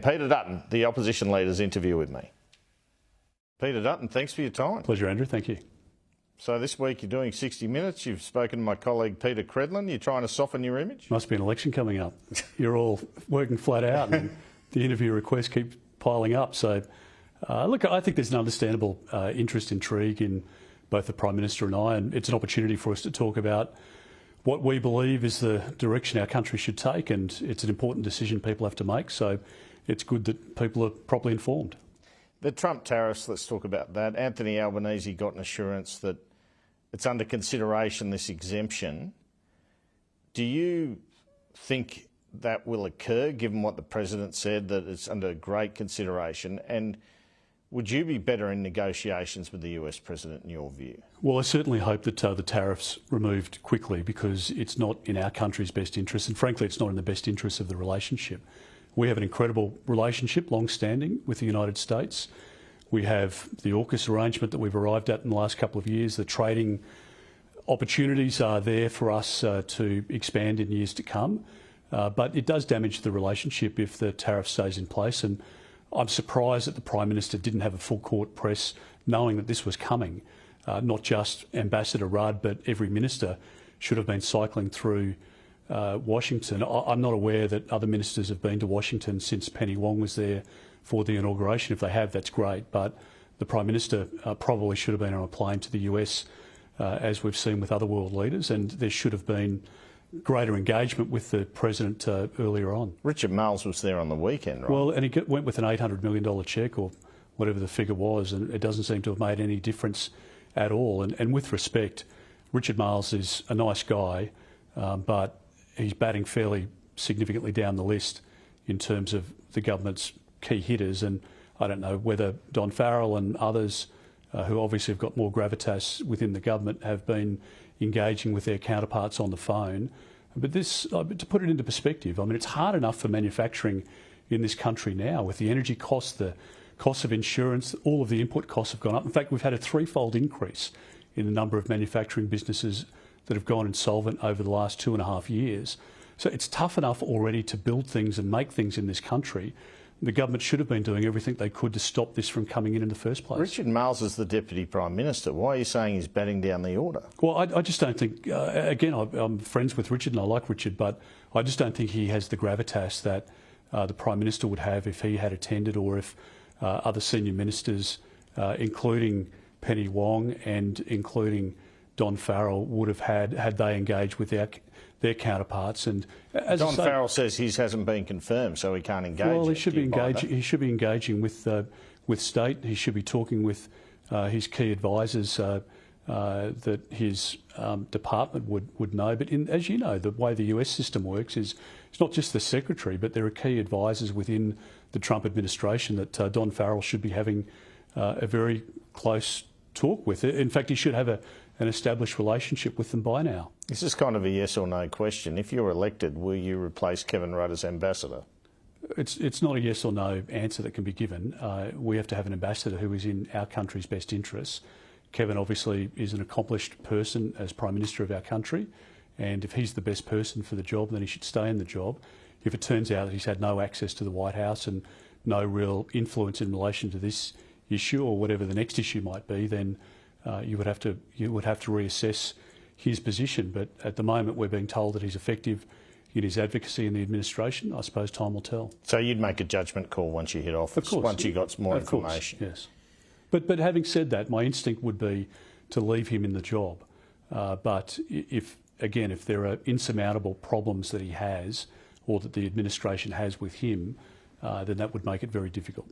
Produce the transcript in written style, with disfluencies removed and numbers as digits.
Peter Dutton, the opposition leader's interview with me. Peter Dutton, thanks for your time. Pleasure, Andrew. Thank you. So this week you're doing 60 Minutes. You've spoken to my colleague Peter Clennell. You're trying to soften your image? Must be an election coming up. You're all working flat out and the interview requests keep piling up. So, look, I think there's an understandable interest, intrigue in both the Prime Minister and I, and it's an opportunity for us to talk about what we believe is the direction our country should take, and it's an important decision people have to make. So it's good that people are properly informed. The Trump tariffs, let's talk about that. Anthony Albanese got an assurance that it's under consideration, this exemption. Do you think that will occur, given what the President said, that it's under great consideration? And would you be better in negotiations with the US President, in your view? Well, I certainly hope that the tariffs removed quickly, because it's not in our country's best interest, and frankly it's not in the best interest of the relationship. We have an incredible relationship, long-standing, with the United States. We have the AUKUS arrangement that we've arrived at in the last couple of years. The trading opportunities are there for us to expand in years to come, but it does damage the relationship if the tariff stays in place. And I'm surprised that the Prime Minister didn't have a full court press knowing that this was coming. Not just Ambassador Rudd, but every minister should have been cycling through Washington. I'm not aware that other ministers have been to Washington since Penny Wong was there for the inauguration. If they have, that's great. But the Prime Minister probably should have been on a plane to the US, as we've seen with other world leaders, and there should have been greater engagement with the President earlier on. Richard Marles was there on the weekend, right? Well, and he went with an $800 million cheque, or whatever the figure was, and it doesn't seem to have made any difference at all. And with respect, Richard Marles is a nice guy, but he's batting fairly significantly down the list in terms of the government's key hitters. And I don't know whether Don Farrell and others who obviously have got more gravitas within the government have been engaging with their counterparts on the phone. But this, to put it into perspective, I mean, it's hard enough for manufacturing in this country now with the energy costs, the cost of insurance, all of the input costs have gone up. In fact, we've had a threefold increase in the number of manufacturing businesses that have gone insolvent over the last 2.5 years. So it's tough enough already to build things and make things in this country. The government should have been doing everything they could to stop this from coming in the first place. Richard Marles is the Deputy Prime Minister. Why are you saying he's batting down the order? Well, I just don't think, again, I'm friends with Richard and I like Richard, but I just don't think he has the gravitas that the Prime Minister would have if he had attended, or if other senior ministers, including Penny Wong and including Don Farrell, would have had they engaged with their counterparts. And as Don Farrell says his hasn't been confirmed, so he can't engage. Well, he should be engaging. He should be engaging with state. He should be talking with his key advisors that his department would know. But as you know, the way the US system works is it's not just the secretary, but there are key advisors within the Trump administration that Don Farrell should be having a very close talk with. In fact, he should have an established relationship with them by now. This is kind of a yes or no question. If you're elected, will you replace Kevin Rudd as ambassador? It's not a yes or no answer that can be given. We have to have an ambassador who is in our country's best interests. Kevin obviously is an accomplished person as Prime Minister of our country, and if he's the best person for the job, then he should stay in the job. If it turns out that he's had no access to the White House and no real influence in relation to this issue or whatever the next issue might be, then you would have to reassess his position. But at the moment, we're being told that he's effective in his advocacy in the administration. I suppose time will tell. So you'd make a judgment call once you hit office, of course, once you got more information. Yes, but having said that, my instinct would be to leave him in the job. But if there are insurmountable problems that he has, or that the administration has with him, then that would make it very difficult.